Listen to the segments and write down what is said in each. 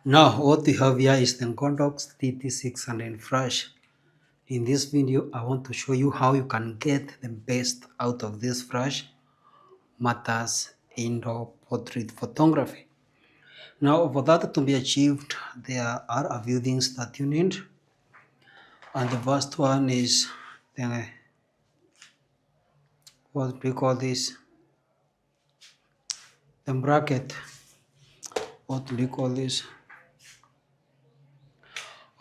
Now what we have here is the Condox TT600 flash. In this video I want to show you how you can get the best out of this flash matters indoor portrait photography. Now for that to be achieved there are a few things that you need, and the first one is the what we call this the bracket. What do we call this?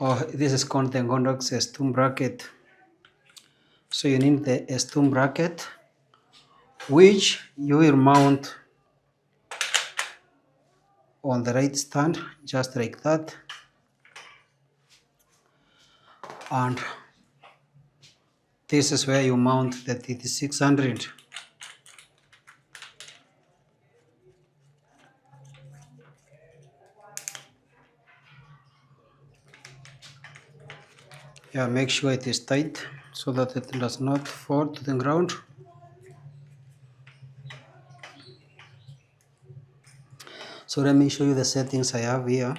Oh, this is called the Condox S2 bracket. So you need the S2 bracket, which you will mount on the right stand just like that, and this is where you mount the TT600. Yeah, make sure it is tight so that it does not fall to the ground. So let me show you the settings I have here.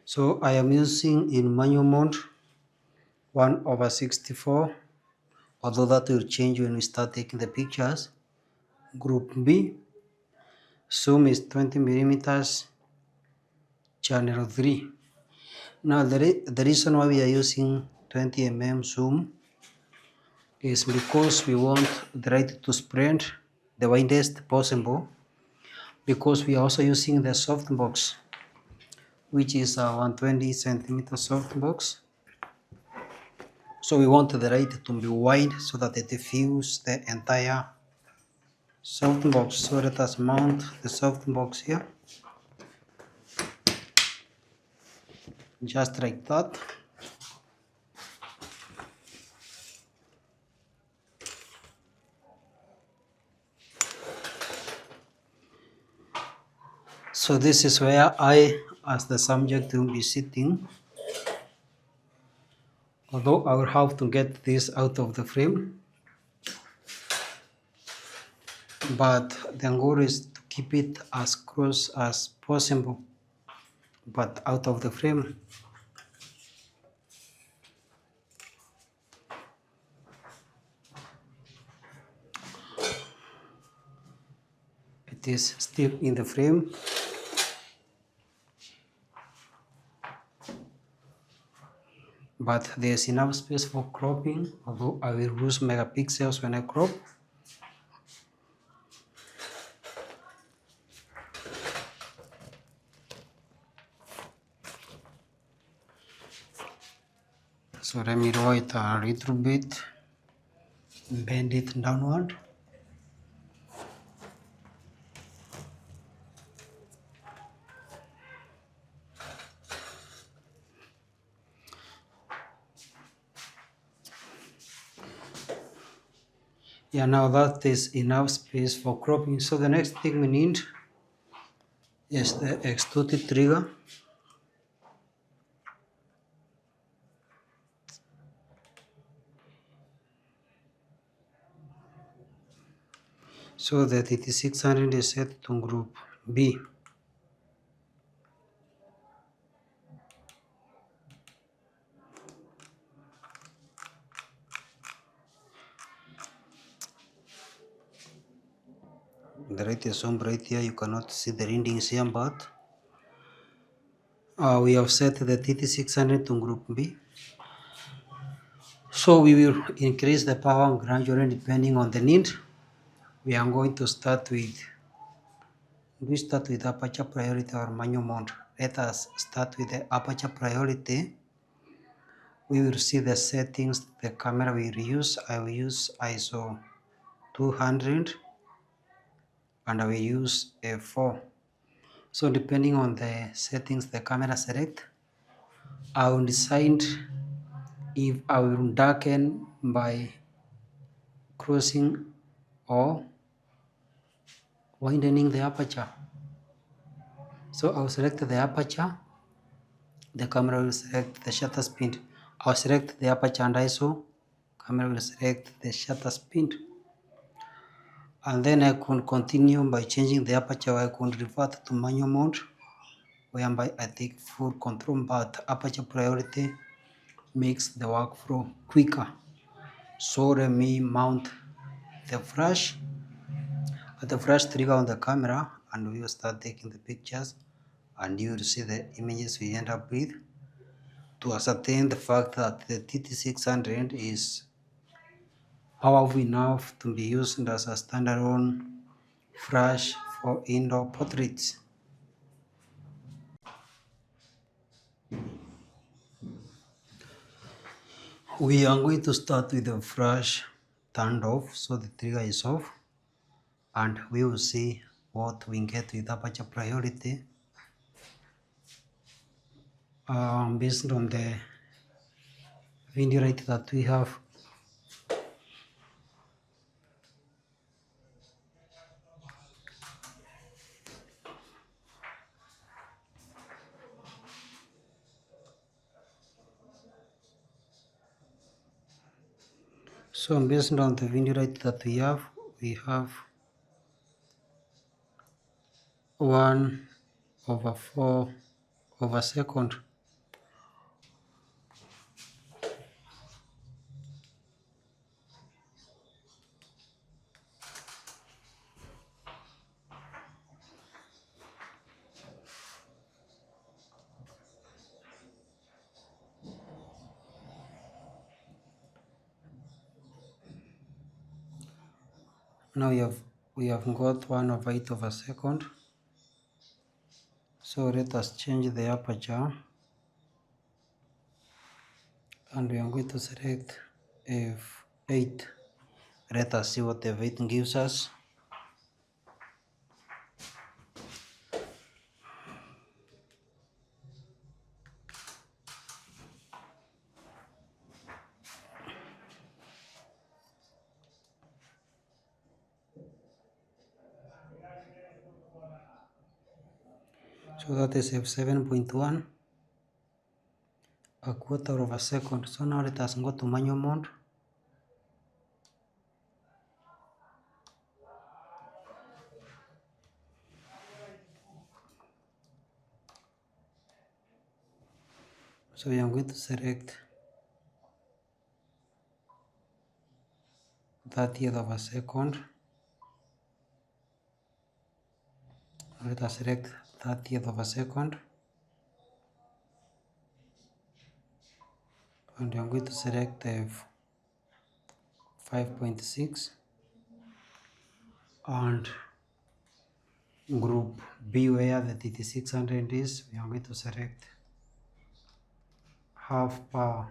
So I am using in manual mode 1/64, although that will change when we start taking the pictures. Group B, zoom is 20 millimeters, channel 3. Now the reason why we are using 20 mm zoom is because we want the light to spread the widest possible, because we are also using the softbox, which is a 120 centimeter softbox. So we want the light to be wide so that it diffuses the entire softbox. So let us mount the softbox here, just like that. So this is where I, as the subject, will be sitting. Although I will have to get this out of the frame, but the goal is to keep it as close as possible, but out of the frame. It is still in the frame. But there's enough space for cropping, although I will lose megapixels when I crop. So let me draw it a little bit, bend it downward. Yeah, now that is enough space for cropping. So the next thing we need is the X2T trigger. So the TT600 is set to group B. The light is on right here, you cannot see the readings here, but we have set the TT600 to group B. So we will increase the power gradually depending on the need. We are going to start with aperture priority or manual mode. Let us start with the aperture priority. We will see the settings the camera will use. I will use ISO 200 and I will use f4. So depending on the settings the camera select, I will decide if I will darken by closing or widening the aperture. So I will select the aperture, the camera will select the shutter speed. I will select the aperture and ISO, camera will select the shutter speed. And then I could continue by changing the aperture. I could revert to manual mode, whereby I take full control, but aperture priority makes the workflow quicker. So let me mount the flash trigger on the camera, and we will start taking the pictures, and you will see the images we end up with, to ascertain the fact that the TT600 is powerful enough to be used as a standalone flash for indoor portraits. We are going to start with the flash turned off, so the trigger is off, and we will see what we get with aperture priority based on the video rate that we have. So based on the video rate that we have 1/4 Now we have got 1/8 So let us change the aperture, and we are going to select f8. Let us see what f8 gives us. So that is f7.1, 1/4 So now let us go to manual mode. So we are going to select 1/30. Let us select 1/30, and we are going to select f5.6, and group B, where the TT600 is, we are going to select half power.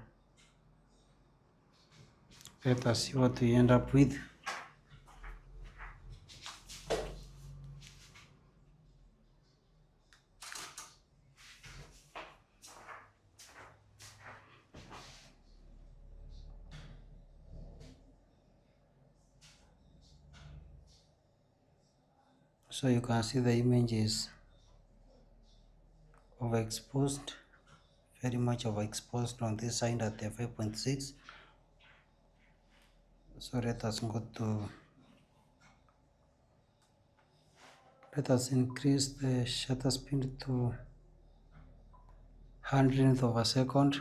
Let us see what we end up with. So you can see the image is overexposed, very much overexposed on this side at the 5.6. So let us increase the shutter speed to 100th,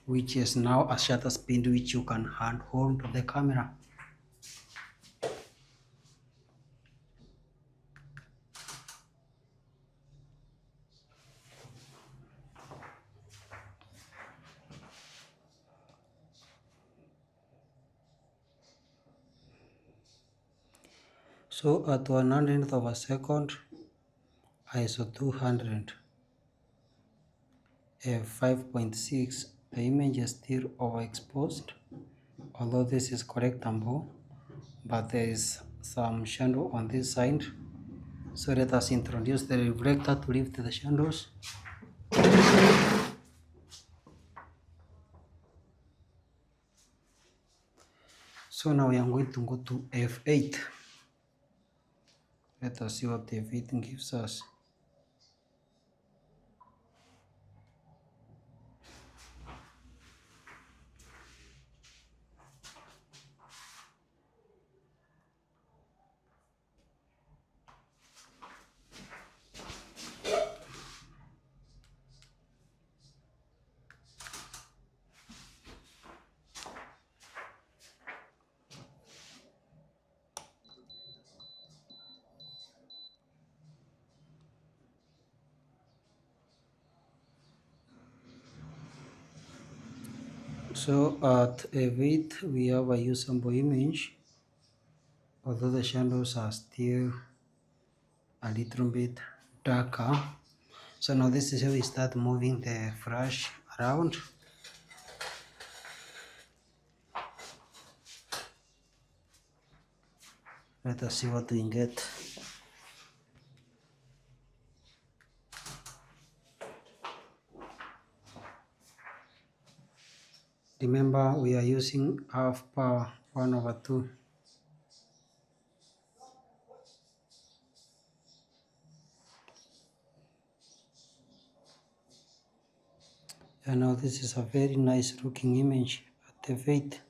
which is now a shutter speed which you can hand hold to the camera. So at 100th, ISO 200, f5.6, the image is still overexposed, although this is correctable, but there is some shadow on this side. So let us introduce the reflector to lift the shadows. So now we are going to go to f8. Let us see what f8 gives us. So at a width we have a usable image, although the shadows are still a little bit darker. So now this is how we start moving the brush around. Let us see what we get. Remember, we are using half power 1/2. And now this is a very nice looking image at f8.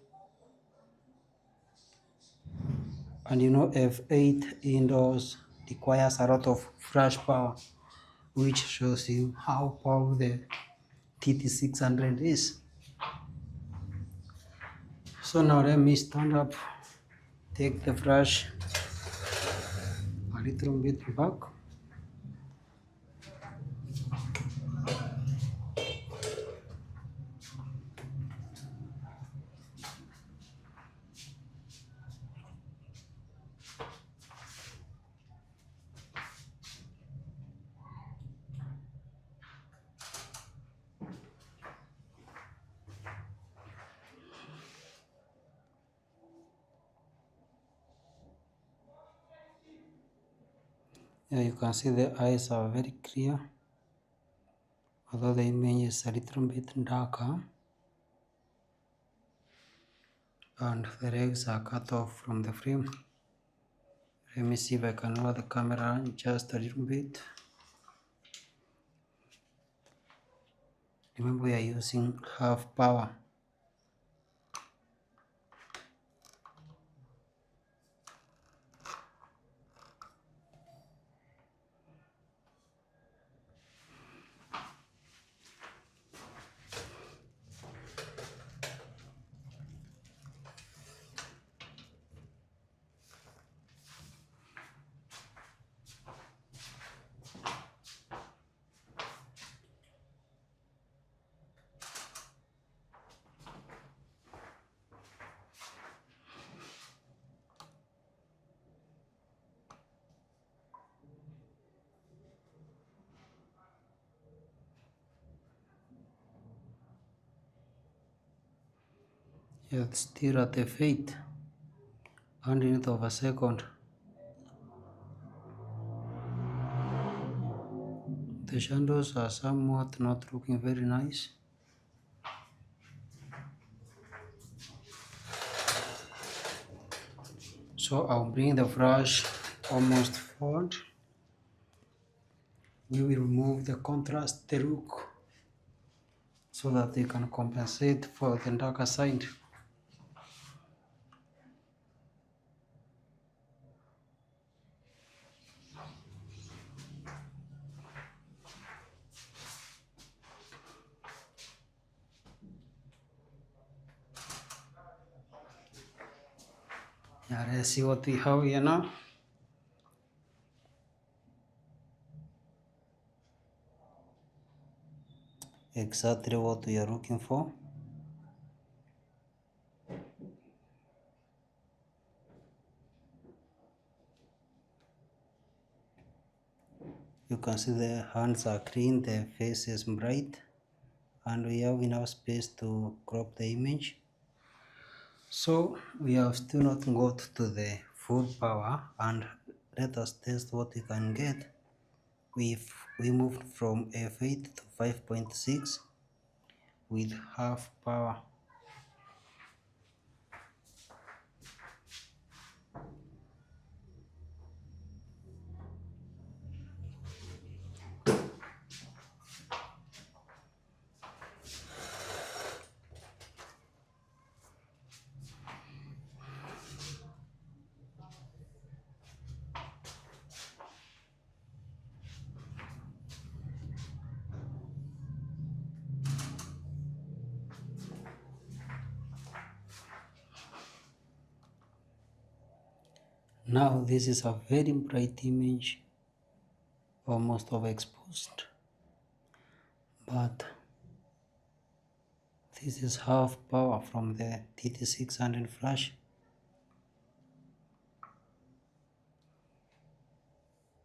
And you know f8 indoors requires a lot of flash power, which shows you how powerful the TT600 is. So now let me stand up, take the brush a little bit back. Yeah, you can see the eyes are very clear, although the image is a little bit darker, and the legs are cut off from the frame. Let me see if I can lower the camera just a little bit. Remember, we are using half power. Yeah, it's still at the fate, 100th of a second. The shadows are somewhat not looking very nice. So I'll bring the brush almost forward. We will remove the contrast, the look, so that they can compensate for the darker side. Yeah, let's see what we have here now. Exactly what we are looking for. You can see the hands are clean, the face is bright, and we have enough space to crop the image. So we have still not got to the full power, and let us test what we can get. We moved from f8 to 5.6 with half power. Now this is a very bright image, almost overexposed, but This is half power from the TT600 flash.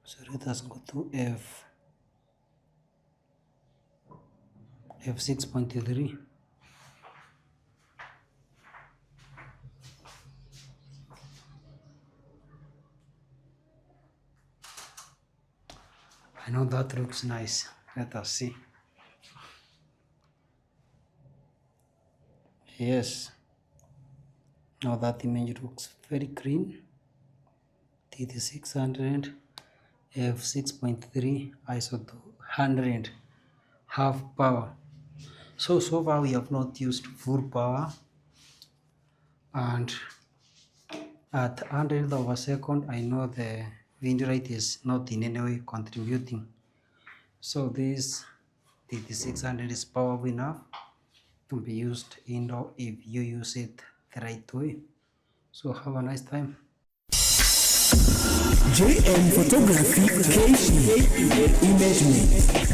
So let us go to f6.3. I know that looks nice. Let us see. Yes, now that image looks very clean. TT600 f6.3 ISO 200 half power. So far we have not used full power, and at 100th of a second I know the wind rate is not in any way contributing. So this TT600 is powerful enough to be used indoor if you use it the right way. So have a nice time. JM Photography KC Image